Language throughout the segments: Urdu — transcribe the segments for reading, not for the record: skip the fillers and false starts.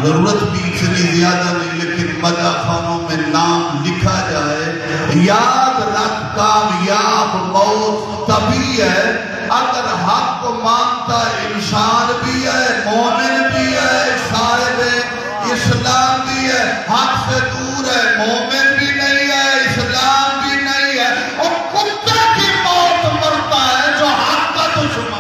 ضرورت بھی اتنی زیادہ نہیں لیکن مدہ خانوں میں نام لکھا جائے. یاد رکھ کامیاب موت تبھی ہے اگر حق کو مانتا انسان بھی ہے، مومن بھی ہے، صاحب اسلام بھی ہے. حق سے دور ہے، مومن بھی نہیں ہے، اسلام بھی نہیں ہے، اور کتے کی موت مرتا ہے جو حق کا دشمن.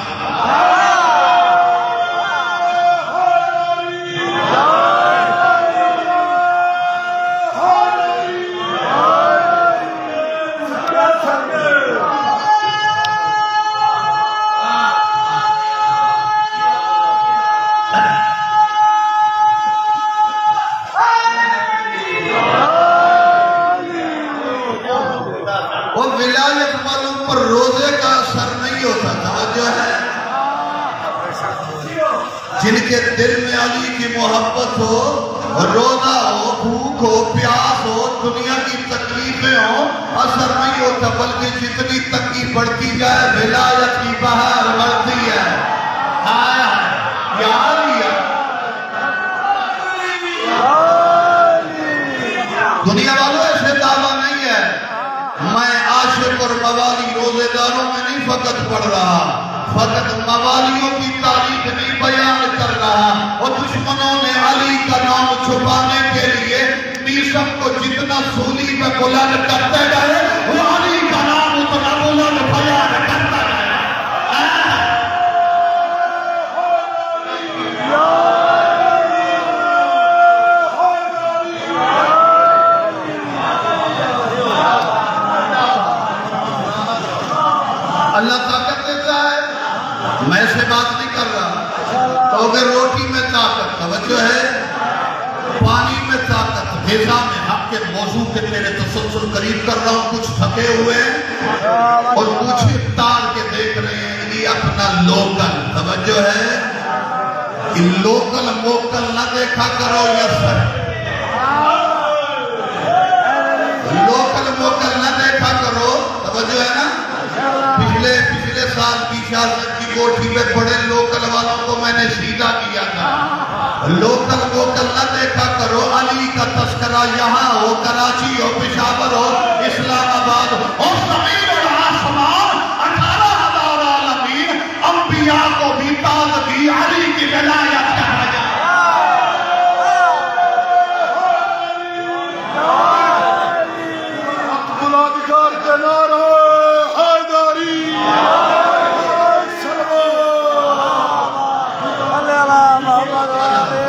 جن کے دل میں علی کی محبت ہو، روزہ ہو، بھوک ہو، پیاس ہو، دنیا کی تکلیفیں ہوں، اثر نہیں ہوتا بلکہ جتنی تنگی بڑھتی جائے ولایت کی بہار بڑھتی ہے. یا علی دنیا والوں ایسے دعویٰ نہیں ہے. میں عاشق اور موالی روزے داروں میں نہیں فقط پڑھ رہا، فقط موالیوں کی تاریخ نہیں بیان کر رہا. اور دشمنوں نے علی کا نام چھپانے کے لیے میثم کو جتنا سولی میں بلند کرتے گئے وہ علی کا نام اتنا بلند بیان کرتا گئے. اللہ طاقت دیتا ہے. میں سے بات نہیں کر رہا. تو اگر روٹی میں طاقت، توجہ ہے، پانی میں طاقت، غذا میں، حق کے موضوع کے تیرے تسلسل قریب کر رہا ہوں. کچھ تھکے ہوئے اور کچھ افطار کے دیکھ رہے ہیں. یہ اپنا لوکل، توجہ ہے، لوکل موکل نہ دیکھا کرو. یسر لوکل موکل نہ دیکھا کرو. توجہ ہے نا. پچھلے سال شاہد کی کوٹھی میں بڑے لوکل والوں کو میں نے سیدھا کیا تھا. لوکل موکل نہ دیکھا کرو. علی کا تذکرہ یہاں ہو، کراچی ہو، پشاور ہو، اسلام آباد ہو، زمین اور آسمان 18,000 عالمین انبیاء کو بھی تاج دی علی کی ولایت کہا جائے.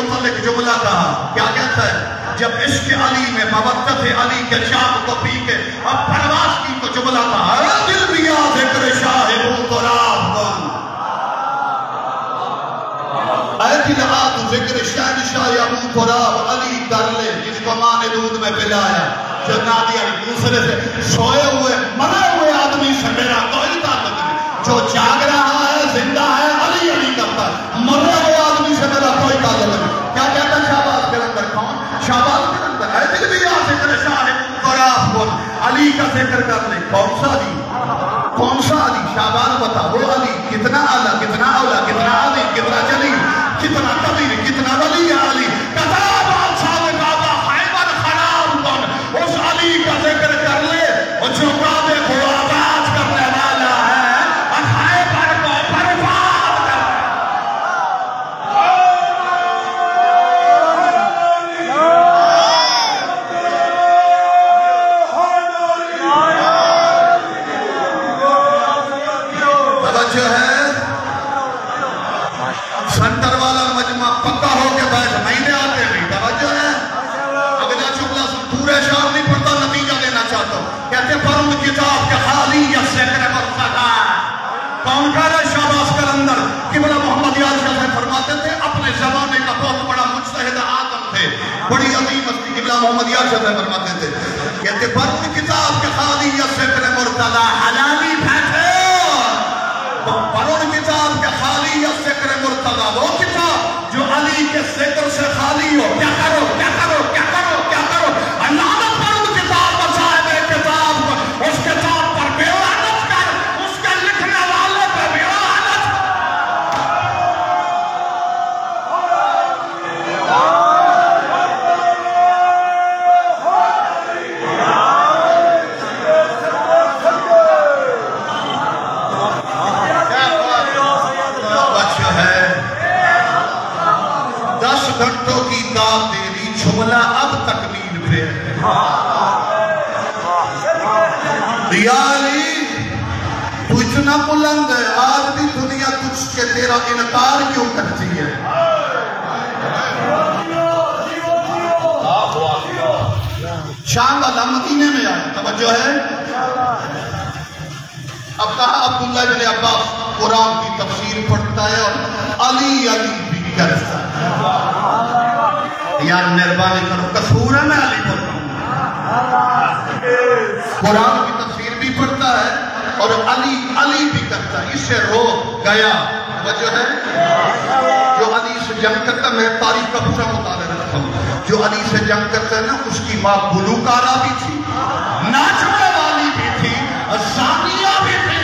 متعلق جملہ کہا، کیا کہتا ہے؟ جب عشق علی میں مودت علی کے چاپ کو پی کے اب پرواز کی تو جملہ کہا، دل بیا ذکر شاہ ابو تراب کن، اے دل آت ذکر شاہ ابو تراب علی کر لے، جس کو ماں نے دودھ میں پلایا، جو نادی علی دوسرے سے سوئے ہوئے مرے ہوئے آدمی سے میرا کوئی تعلق نہیں، جو جاگ رہا ہے زندہ ہے علی علی کرتا ہے، مرے ہوئے آدمی سے میرا کوئی تعلق نہیں۔ کیا کہتا ہے شہباز کے اندر؟ کون؟ شہباز کے اندر ہے دل بیا ذکر شاہ تراب کن، علی کا ذکر کر لے۔ کون سا علی؟ کون سا علی؟ شہباز بتا، وہ علی کتنا اعلیٰ، کتنا اولا، کتنا علی، کتنا جلیل، کتنا کبیر، کتنا ولی علی، کتاب بادشاہ بابا خیبر خراب کن، اس علی کا ذکر کر لے اور جو کعبے کو آباد کرنے والا ہے اور خیبر کو برباد کر توجہ ہے۔ سنٹر والا مجمع پکا ہو کے بیٹھ، مہینے آتے نہیں، توجہ ہے۔ اگلا جملہ پورے شعر نہیں پڑھتا، نتیجہ دینا چاہتا ہوں۔ کہتے ہیں پر ان کتاب کے خالیت سے کرم ارتقا، کون کہہ رہے شہباز کلندر؟ قبلہ محمد یار شاہ سے فرماتے تھے اپنے زمانے کا بہت بڑا مجتہد آدم تھے، بڑی عظیم ہستی، قبلہ محمد یار شاہ سے فرماتے تھے، کہتے پر ان کتاب کے خالیت سے کرم ارتقا حلالی بیٹھے، پر ان کتاب کے خالیت سے کرم ارتقا، وہ کتاب جو علی کے ذکر سے خالی ہو، کیا کرو کیا کرو کیا کرو کیا کرو، لعنت پر ان کتاب پر صاحب کتاب پر، اس کتاب پر بے لعنت کر، اس کے لکھنے والے پر بے لعنت۔ بچہ ہے 10 گھنٹوں کی داد تیری جملہ اب تکمیل پہ یا علی، تو اتنا بلند ہے، آج بھی دنیا تجھ کے تیرا انکار کیوں کرتی ہے؟ شام والا مدینے میں آئے، توجہ ہے۔ اب کہا عبداللہ بن عباس قرآن کی تفسیر پڑھتا ہے اور علی علی بھی کرتا ہے۔ یار مہربانی کرو، قصور ہے میں علی پڑھتا ہوں، قرآن کی تفسیر بھی پڑھتا ہے اور علی علی بھی کرتا ہے، اس سے رو گیا۔ وجہ ہے جو علی سے جنگ کرتا ہے، میں تاریخ کا پورا مطالعہ رکھتا ہوں، جو علی سے جنگ کرتا ہے نا، اس کی ماں گلوکارہ بھی تھی، ناچنے والی بھی تھی، زانیہ بھی تھی۔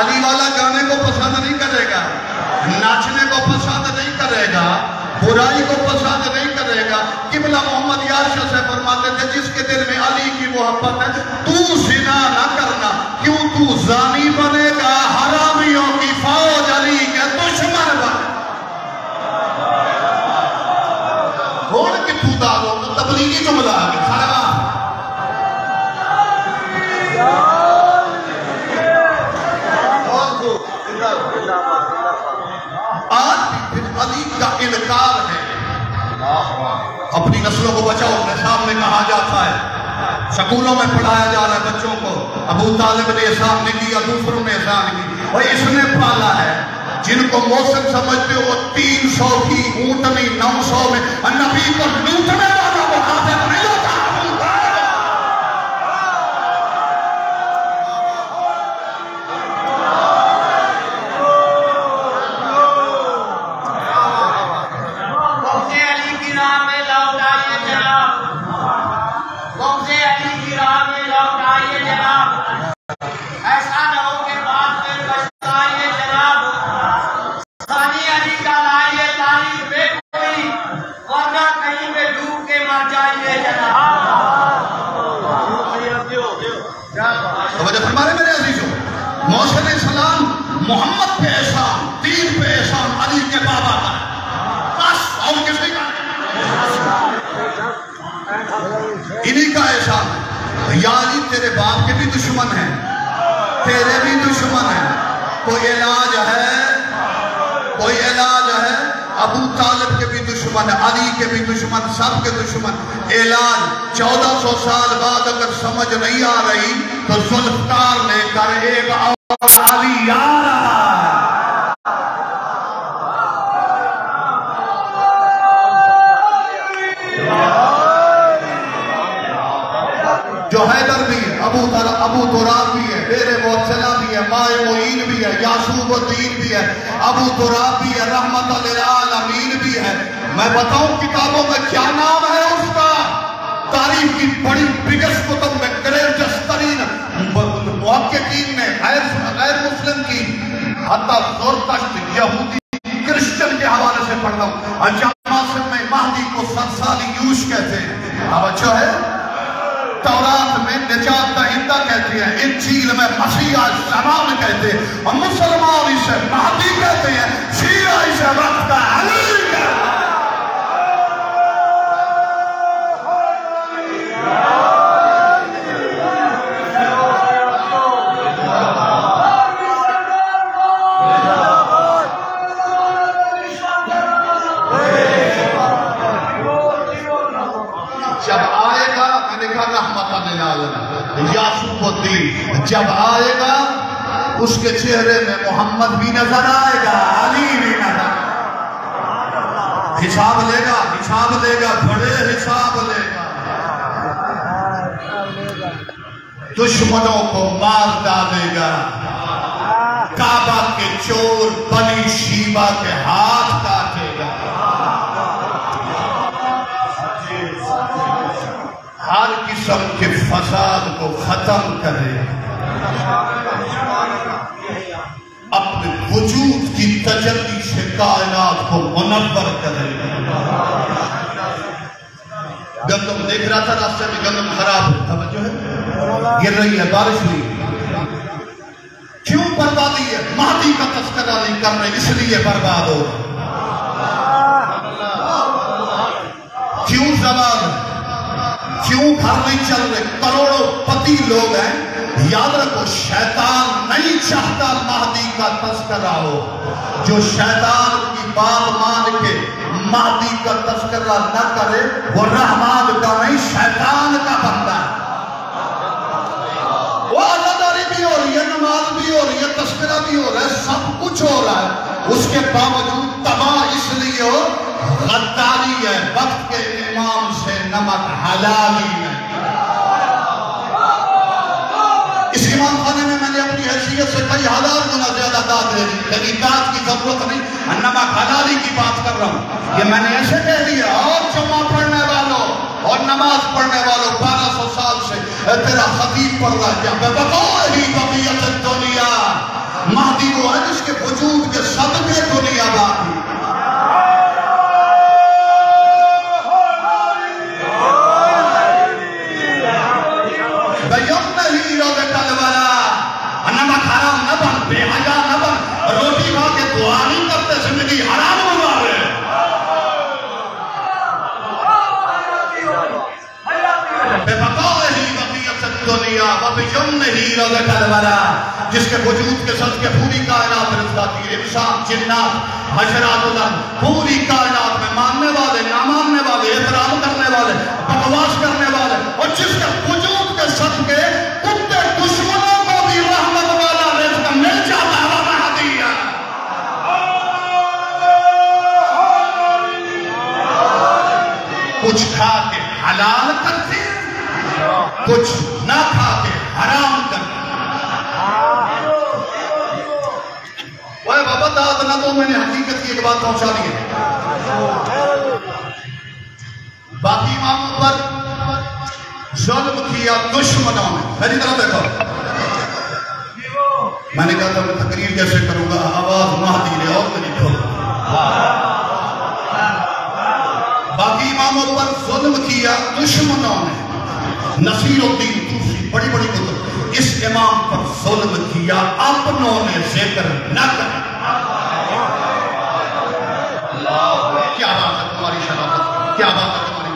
علی والا گانے کو پسند نہیں کرے گا، ناچنے کو پسند نہیں کرے گا، برائی کو پسند نہیں کرے گا۔ قبلہ محمد یار شاہ سے فرماتے تھے جس کے دل میں علی کی محبت ہے تو زنا نہ کرنا، کیوں تو زانی بنے گا، حرامیوں کی فوج علی کے دشمن بنے۔ بول کے تو دالو تو تبلیغی جملہ آگے کھڑا آج بھی علی کا انکار ہے۔ اپنی نسلوں کو بچاؤ، اپنے سامنے کہا جاتا ہے، سکولوں میں پڑھایا جا رہا ہے بچوں کو، ابو طالب نے احسان نہیں کیا، دوسروں نے احسان کی، اور اس نے پالا ہے۔ جن کو موسم سمجھتے ہو وہ 300 کی اونٹنی 900 میں نبی کو لوٹنے والا وہ حافظ نہیں ہوتا۔ محمد پہ احسان، دین پہ احسان علی کے بابا کا، بس اور کسی کا انہی کا احسان ہے۔ یا علی تیرے باپ کے بھی دشمن ہیں، تیرے بھی دشمن ہیں. کوئی علاج ہے؟ کوئی علاج ہے؟ ابو طالب کے بھی دشمن، علی کے بھی دشمن، سب کے دشمن. علاج 1400 سال بعد اگر سمجھ نہیں آ رہی تو ذوالفقار لے کر ایک اور علی آ رہا ہے. جو حیدر بھی ہے، ابو تراب بھی ہے، بیر موصلہ بھی ہے، مائے معین بھی ہے، یعصوب الدین بھی ہے، ابو تراب بھی ہے، رحمت للعالمین بھی ہے. میں بتاؤں کتابوں میں کیا نام ہے اس کا؟ تاریخ کی بڑی بگس کتب میں گریٹسٹ ترین محققین نے غیر مسلم کی حتی زرتشت یہودی کرسچن کے حوالے سے پڑھ رہا ہوں. جامعہ میں مہدی کو سرسالی یوش کہتے ہیں. اب اچھا ہے، تورات میں نجات دہندہ کہتے ہیں، انجیل میں مسیح الزمان کہتے ہیں، اور مسلمان اسے مہدی کہتے ہیں، شیعہ اسے وقت کا علی کہتے ہیں. یعصوب الدین جب آئے گا اس کے چہرے میں محمد بھی نظر آئے گا، علی بھی نظر آئے گا. حساب لے گا بڑے حساب لے گا. دشمنوں کو مار ڈالے گا. کعبہ کے چور بنی شیبہ کے ہاتھ کاٹے گا. ہر قسم کے فساد کو ختم کرے، اپنے وجود کی تجلی سے کائنات کو منور کرے. گندم دیکھ رہا تھا راستے میں، گندم خراب ہے، توجہ ہے، گر رہی ہے، بارش ہوئی. کیوں بربادی ہے؟ مہدی کا تذکرہ نہیں کر رہے اس لیے برباد ہو. کیوں زوال ہے؟ کیوں گھر نہیں چل رہے؟ کروڑوں پتی لوگ ہیں. یاد رکھو، شیطان نہیں چاہتا مہدی کا تذکرہ ہو. جو شیطان کی بات مان کے مہدی کا تذکرہ نہ کرے وہ رحمان کا نہیں، شیطان کا بندہ ہے. وہ عزاداری بھی ہو رہی ہے، نماز بھی ہو رہی ہے، تذکرہ بھی ہو رہا ہے، سب کچھ ہو رہا ہے، اس کے باوجود تباہ اس لیے ہو غداری ہے. وقت کے امام سے نمک حلالی ہے. اس امام خانے میں میں نے اپنی حیثیت سے کئی ہزار گنا زیادہ داد دے دی، لیکن داد کی ضرورت نہیں، نمک حلالی کی بات کر رہا ہوں. یہ میں نے ایسے کہہ دیا. اور جمعہ پڑھنے والوں اور نماز پڑھنے والوں 1200 سال سے تیرا خطیب پڑھ رہا ہے کیا؟ بقول ہی بقیت الدنیا، مہدی وہ ہے جس کے وجود کے صدقے دنیا باقی. نمک حرام نہ بن، بے حیا نہ بن، روٹی کھا کے دعا نہیں کرتے، زندگی حرام گزارے. بقوله بقیت الدنیا وبجمه روضۃ الورى، جس کے وجود کے صدقے پوری کائنات رزق آتی ہے. انسان، جنات، حشرات، پوری کائنات میں ماننے والے، نہ ماننے والے، احترام کرنے والے، بکواس کرنے والے، اور جس کے وجود کے صدقے کتے دشمنوں کو بھی رحمت والا رزق مل جاتا ہے. مہدی کچھ کھا کے حلال کرتے، کچھ نہ کھا کے حرام کرتے. وہ بابا داد نہ تو میں نے حقیقت کی ایک بات پہنچا دی ہے. باقی اماموں پر ظلم کیا دشمنوں نے. میری طرف دیکھو، میں نے کہا تھا میں تقریر کیسے کروں گا، آواز مہدی نے اور میری کھول. باقی اماموں پر ظلم کیا دشمنوں نے. نصیر الدین دوسری بڑی بڑی کتب، اس امام پر ظلم کیا اپنوں نے ذکر نہ کر. کیا بات ہے تمہاری شرافت، کیا بات ہے تمہاری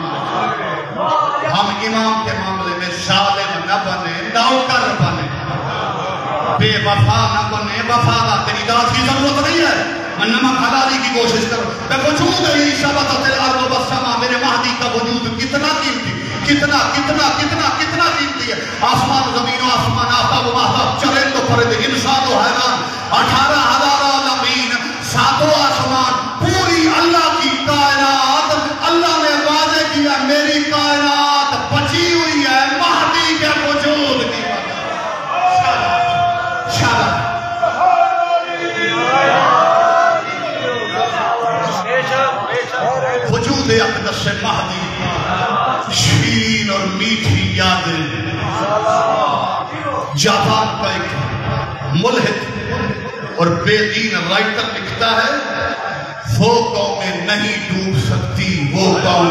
ہم امام کے معاملے میں ظالم نہ بنے، نوکر بنے، بے وفا نہ بنے وفادار، تیری داد کی ضرورت نہیں ہے، میں نمک حلالی کی کوشش کروں، میں وجود عیسیٰ بطت الارض والسماء، میرے مہدی کا وجود کتنا قیمتی، کتنا کتنا کتنا کتنا قیمتی ہے، آسمان زمین و آسمان، آفتاب و ماہتاب، چرند و پرند، انسان و حیوان، 18,000 عالمین، ساتوں آسمان، پوری اللہ کی کائنات، اللہ نے واضح کیا میری کائنات بچی ہوئی ہے مہدی کے وجود کی وجہ۔ شاباش وجود اقدس مہدی، شیرین اور میٹھی یادیں، جاپان کا ایک ملحد اور بے دین رائٹر لکھتا ہے، وہ قومیں نہیں ڈوب سکتی وہ قوم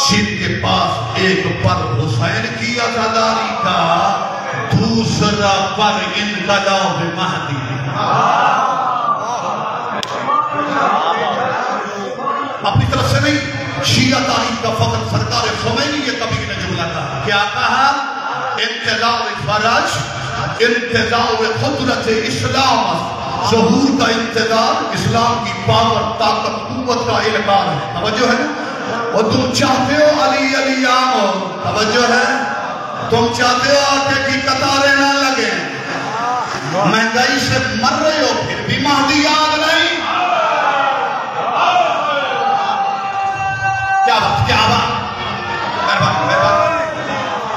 جن کے پاس ایک پر حسین کی عزاداری کا، دوسرا پر انقلاب مہدی۔ اپنی طرف سے نہیں، شیعہ تاریخ کا فخر سرکار خمینی یہ کبھی نے جملہ کہا، کیا کہا؟ انتظار فرج، انتظار قدرت اسلام، ظہور کا انتظار اسلام کی پاور طاقت قوت کا انکار ہے۔ توجہ ہے نا؟ اور تم چاہتے ہو علی علی آمو، توجہ ہے؟ تم چاہتے ہو آٹے کی قطاریں نہ لگیں، مہنگائی سے مر رہے ہو پھر بھی مہدی یاد نہیں؟ کیا بات کیا بات،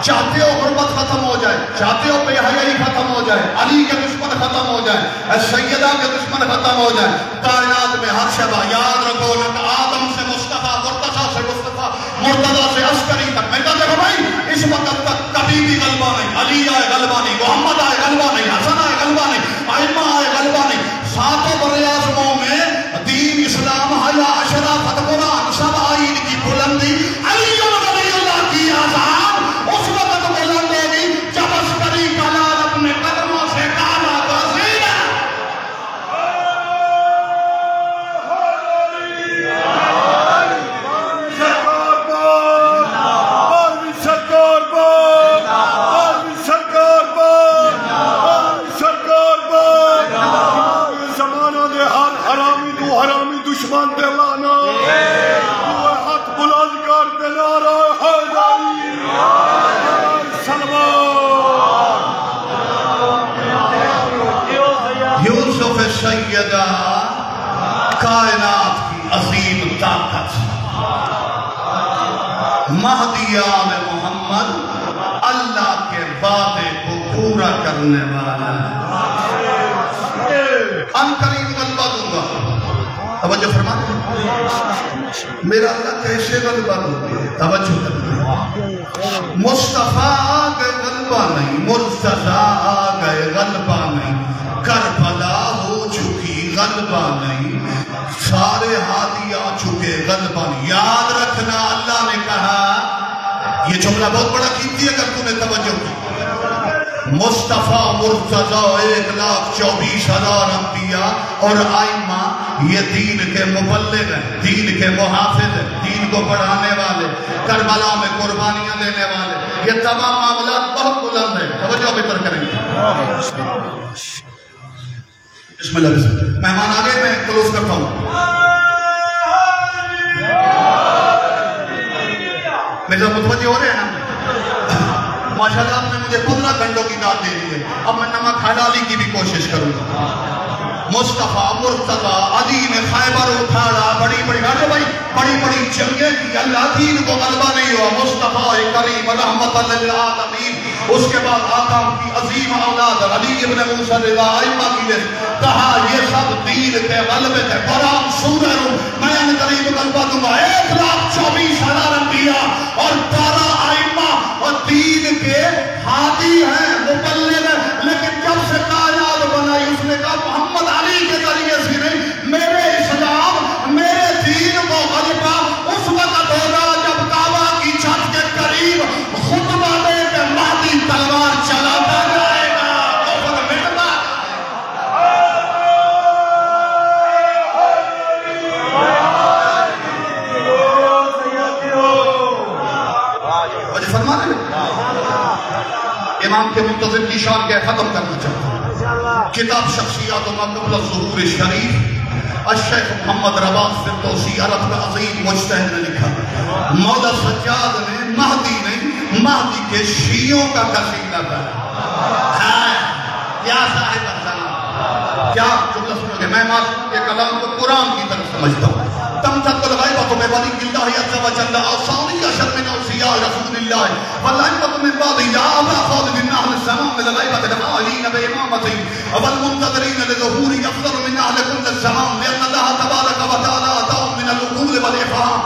چاہتے ہو غربت ختم ہو جائے، چاہتے ہو بے حیائی ختم ہو جائے، علی کے دشمن ختم ہو جائے، سیدہ کے دشمن ختم ہو جائے، کائنات میں ہر شبہ یاد رکھو نہ آدم سے مصطفیٰ، مرتضیٰ سے مصطفیٰ، مرتضیٰ سے عسکری تک، میں کہا دیکھو بھائی اس وقت تک کبھی بھی غلبہ نہیں، علی آئے غلبہ نہیں، محمد آئے غلبہ نہیں، حسن آئے غلبہ نہیں، ائمہ آئے غلبہ نہیں، ساتوں بر اعظموں میں دین اسلام حیا اشرافت قرآن سب آئین کی بلندی، علی رضی اللہ کی آزاد اس وقت بلند ہوگی جب عسکری کا لال اپنے قدموں سے کالا تو زیرہ۔ زمانہ دے ہر حرامی تو حرامی دشمن دے لانا، تو ہاتھ بلند کر دے نعرہ حیدری یوسف سیدہ کائنات کی عظیم طاقت، مہدی آل محمد اللہ کے وعدے کو پورا کرنے والا ہے، ان قریب غلبہ دوں گا۔ توجہ فرما میرا اللہ کیسے غلبہ دوں گے؟ توجہ کرنا، مصطفیٰ آگئے غلبہ نہیں، مرتضیٰ آگئے غلبہ نہیں، کربلا ہو چکی غلبہ نہیں، سارے ہادی آ چکے غلبہ نہیں۔ یاد رکھنا اللہ نے کہا، یہ جملہ بہت بڑا قیمتی ہے اگر تم نے توجہ کی، مصطفیٰ مرتضیٰ 1,24,000 انبیاء اور ائمہ یہ دین کے مبلغ ہیں، دین کے محافظ ہیں، دین کو بڑھانے والے، کربلا میں قربانیاں دینے والے، یہ تمام معاملات بہت بلند ہیں۔ توجہ بہتر کریں گے، بسم اللہ بسم اللہ۔ مہمان آگے میں کلوز کرتا ہوں، میرے ساتھ متوجہ ہو رہے ہیں نا؟ ماشاءاللہ آپ نے مجھے 15 گھنٹوں کی داد دے دی ہے، اب میں نمک حلالی کی بھی کوشش کروں گا۔ مصطفیٰ مرتضیٰ علی نے خیبر اٹھاڑا، بڑی بڑی جنگیں کی، اللہ دین کو غلبہ نہیں ہوا۔ مصطفیٰ کریم رحمت للعالمین، اس کے بعد آقا کی عظیم اولاد علی ابن موسیٰ رضا ائمہ کی لسٹ، کہا یہ سب دین کے غلبے تھے، قرآن سورہ روم، میں ان قریب غلبہ دوں گا۔ 1,24,000 انبیاء اور 12 ائمہ اور دین کے ہادی ہیں، مبلغ ہیں، لیکن جب سے کائنات بنائی اس نے کہا محمد علی کے ذریعے سے نہیں، میرے اسلام میرے دین کو غلبہ اس وقت ہوگا جب کعبہ کی چھت کے قریب خطبہ دے کے مہدی تلوار چلاتا جائے گا، کفر مٹنا۔ مجھے فرما رہے امام کے منتظر کی شان کے ختم کرنا چاہتا ہوں۔ کتاب شخصیات ما قبل الظہور شریف الشیخ محمد رباح فردوسی عرب کا عظیم مجتہد نے لکھا، مولا سجاد نے مہدی نہیں، مہدی کے شیعوں کا قصیدہ تھا۔ کیا صاحب السلام، کیا جملہ سنو گے، میں معصوم کے کلام کو قرآن کی طرف سمجھتا ہوں۔ تمتد الغیبۃ بولی اللہ عز وجل اوصانی اشر من اوصیاء رسول اللہ والغیبۃ من بعد جاء خالد بن اہل السماء من الغیبۃ الغائلین بامامته والمنتظرین لظهور افضل من اهل كل الزمان لان الله تبارك وتعالى اتاهم من العقول والافهام